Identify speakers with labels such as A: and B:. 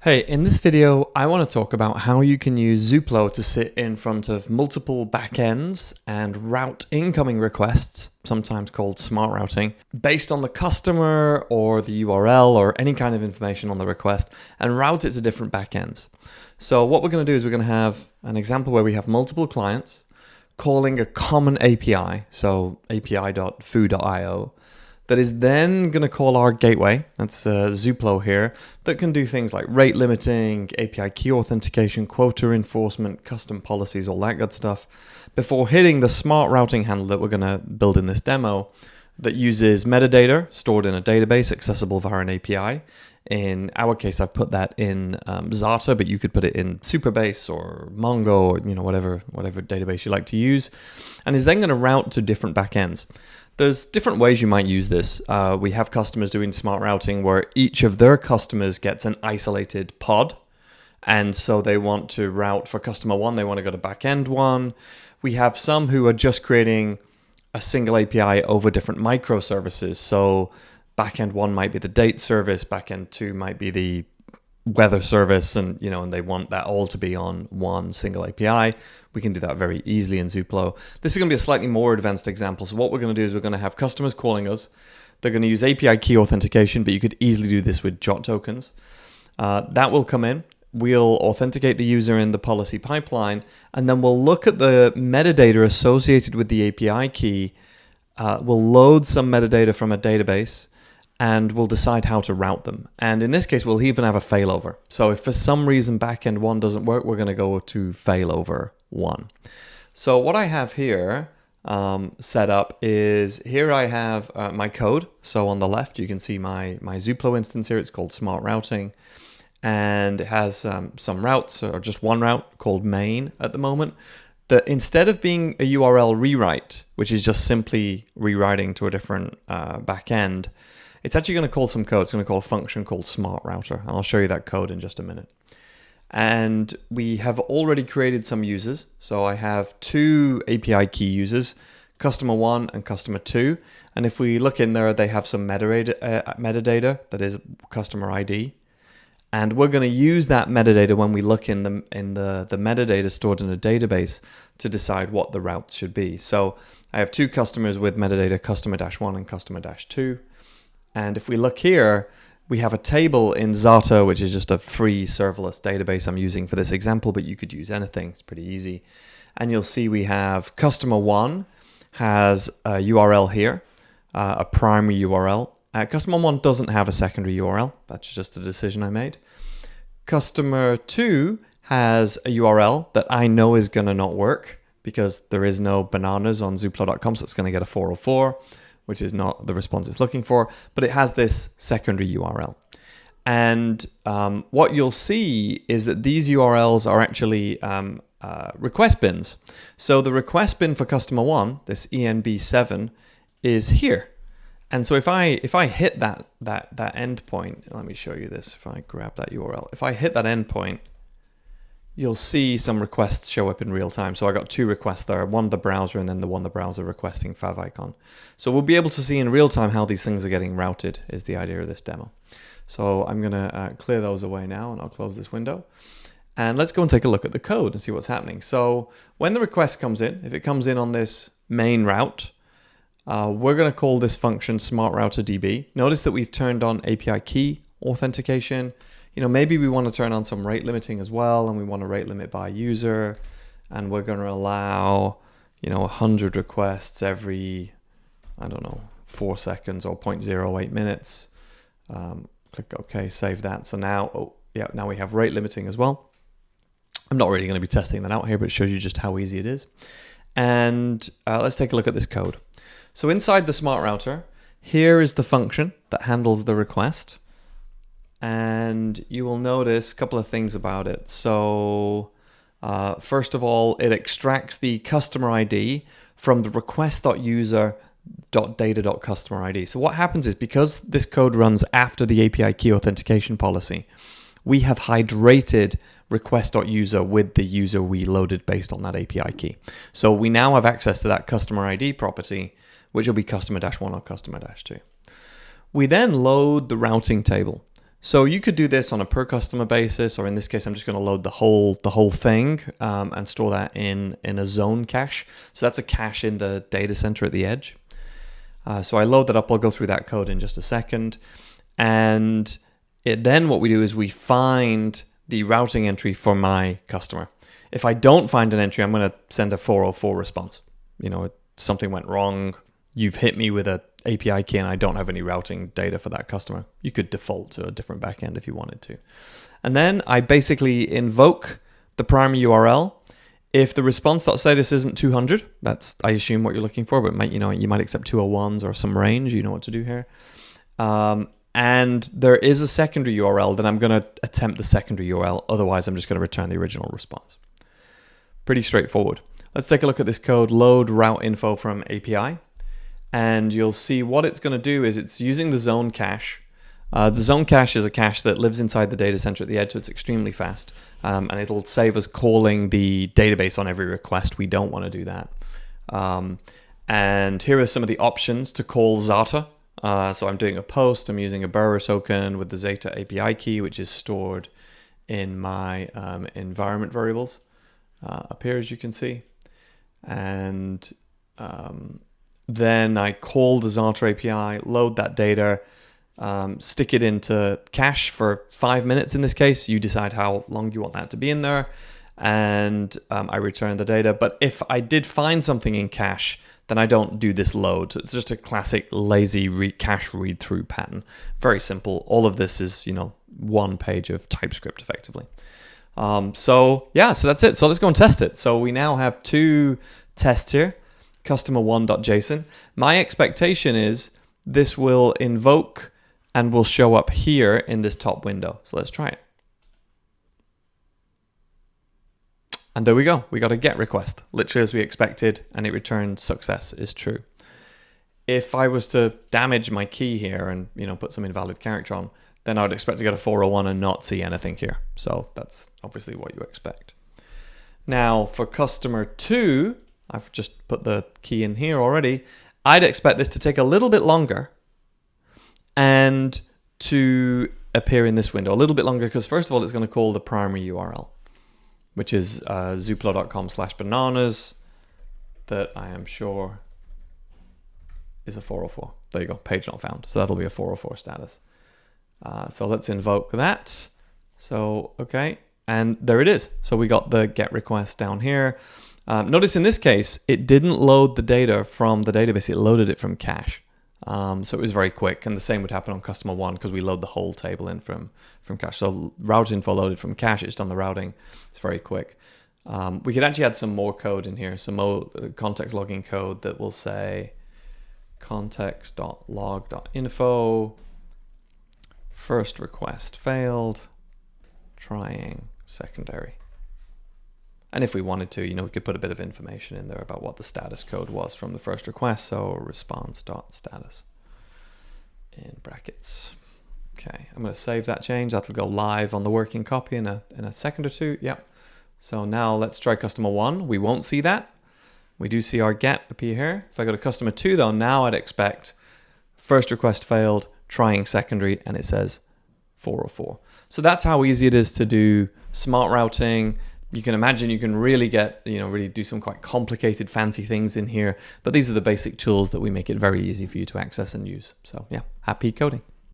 A: Hey, in this video, I want to talk about how you can use Zuplo to sit in front of multiple backends and route incoming requests, sometimes called smart routing, based on the customer or the URL or any kind of information on the request, and route it to different backends. So what we're going to do is we're going to have an example where we have multiple clients calling a common API, so api.foo.io, that is then going to call our gateway, that's Zuplo here, that can do things like rate limiting, API key authentication, quota enforcement, custom policies, all that good stuff, before hitting the smart routing handle that we're going to build in this demo that uses metadata stored in a database accessible via an API. In our case, I've put that in Zata, but you could put it in Supabase or Mongo or whatever database you like to use, and is then going to route to different backends. There's different ways you might use this. We have customers doing smart routing where each of their customers gets an isolated pod. And so they want to route for customer one, they want to go to backend one. We have some who are just creating a single API over different microservices. So backend one might be the date service, backend two might be the weather service, and they want that all to be on one single API. We can do that very easily in Zuplo. This is going to be a slightly more advanced example. So what we're going to do is we're going to have customers calling us. They're going to use API key authentication, but you could easily do this with JOT tokens. That will come in. We'll authenticate the user in the policy pipeline, and then we'll look at the metadata associated with the API key. We'll load some metadata from a database, and we'll decide how to route them. And in this case, we'll even have a failover. So if for some reason backend one doesn't work, we're going to go to failover one. So what I have here set up is, here I have my code. So on the left, you can see my Zuplo instance here. It's called Smart Routing. And it has some routes, or just one route called main at the moment, that instead of being a URL rewrite, which is just simply rewriting to a different backend, it's actually going to call some code. It's going to call a function called smart router. And I'll show you that code in just a minute. And we have already created some users. So I have two API key users, customer one and customer two. And if we look in there, they have some metadata that is customer ID. And we're going to use that metadata when we look in the metadata stored in a database to decide what the route should be. So I have two customers with metadata, customer-1 and customer-2. And if we look here, we have a table in Zata, which is just a free serverless database I'm using for this example, but you could use anything. It's pretty easy. And you'll see we have customer one has a URL here, a primary URL. Customer one doesn't have a secondary URL. That's just a decision I made. Customer two has a URL that I know is going to not work because there is no bananas on Zuplo.com, so it's going to get a 404. Which is not the response it's looking for, but it has this secondary URL. And what you'll see is that these URLs are actually request bins. So the request bin for customer one, this ENB7, is here. And so if I hit that endpoint, let me show you this. If I grab that URL, if I hit that endpoint, you'll see some requests show up in real time. So I got two requests there, one the browser and then the one the browser requesting favicon. So we'll be able to see in real time how these things are getting routed is the idea of this demo. So I'm going to clear those away now, and I'll close this window. And let's go and take a look at the code and see what's happening. So when the request comes in, if it comes in on this main route, we're going to call this function smartRouterDB. Notice that we've turned on API key authentication. Maybe we want to turn on some rate limiting as well, and we want to rate limit by user, and we're going to allow, 100 requests every, 4 seconds or 0.08 minutes. Click OK, save that. So now, now we have rate limiting as well. I'm not really going to be testing that out here, but it shows you just how easy it is. And let's take a look at this code. So inside the smart router, here is the function that handles the request. And you will notice a couple of things about it. So first of all, it extracts the customer ID from the request.user.data.customer ID. So what happens is, because this code runs after the API key authentication policy, we have hydrated request.user with the user we loaded based on that API key. So we now have access to that customer ID property, which will be customer-1 or customer-2. We then load the routing table. So you could do this on a per customer basis, or in this case, I'm just going to load the whole thing and store that in a zone cache. So that's a cache in the data center at the edge. So I load that up. I'll go through that code in just a second. And then what we do is we find the routing entry for my customer. If I don't find an entry, I'm going to send a 404 response. If something went wrong, you've hit me with a API key and I don't have any routing data for that customer. You could default to a different backend if you wanted to. And then I basically invoke the primary URL. If the response.status isn't 200, that's, I assume, what you're looking for, but you might accept 201s or some range. You know what to do here. And there is a secondary URL, then I'm going to attempt the secondary URL. Otherwise, I'm just going to return the original response. Pretty straightforward. Let's take a look at this code, load route info from API. And you'll see what it's going to do is it's using the zone cache. The zone cache is a cache that lives inside the data center at the edge, so it's extremely fast. And it'll save us calling the database on every request. We don't want to do that. And here are some of the options to call Zata. So I'm doing a post. I'm using a bearer token with the Zeta API key, which is stored in my environment variables up here, as you can see. And then I call the Zata API, load that data, stick it into cache for 5 minutes in this case. You decide how long you want that to be in there. And I return the data. But if I did find something in cache, then I don't do this load. It's just a classic lazy cache read-through pattern. Very simple. All of this is, one page of TypeScript effectively. So that's it. So let's go and test it. So we now have two tests here. Customer1.json. My expectation is this will invoke and will show up here in this top window. So let's try it. And there we go. We got a GET request, literally as we expected, and it returned success is true. If I was to damage my key here and put some invalid character on, then I would expect to get a 401 and not see anything here. So that's obviously what you expect. Now for customer 2, I've just put the key in here already. I'd expect this to take a little bit longer and to appear in this window a little bit longer because first of all, it's going to call the primary URL, which is zoopla.com/bananas that I am sure is a 404. There you go, page not found. So that'll be a 404 status. So let's invoke that. So, okay, and there it is. So we got the GET request down here. Notice in this case, it didn't load the data from the database. It loaded it from cache. So it was very quick. And the same would happen on customer 1 because we load the whole table in from cache. So route info loaded from cache. It's done the routing. It's very quick. We could actually add some more code in here. Some more context logging code that will say context.log.info first request failed, trying secondary. And if we wanted to, we could put a bit of information in there about what the status code was from the first request. So response.status in brackets. Okay, I'm going to save that change. That'll go live on the working copy in a second or two. Yep. So now let's try customer 1. We won't see that. We do see our GET appear here. If I go to customer 2 though, now I'd expect first request failed, trying secondary, and it says 404. So that's how easy it is to do smart routing. You can imagine you can really get, really do some quite complicated, fancy things in here. But these are the basic tools that we make it very easy for you to access and use. So yeah, happy coding.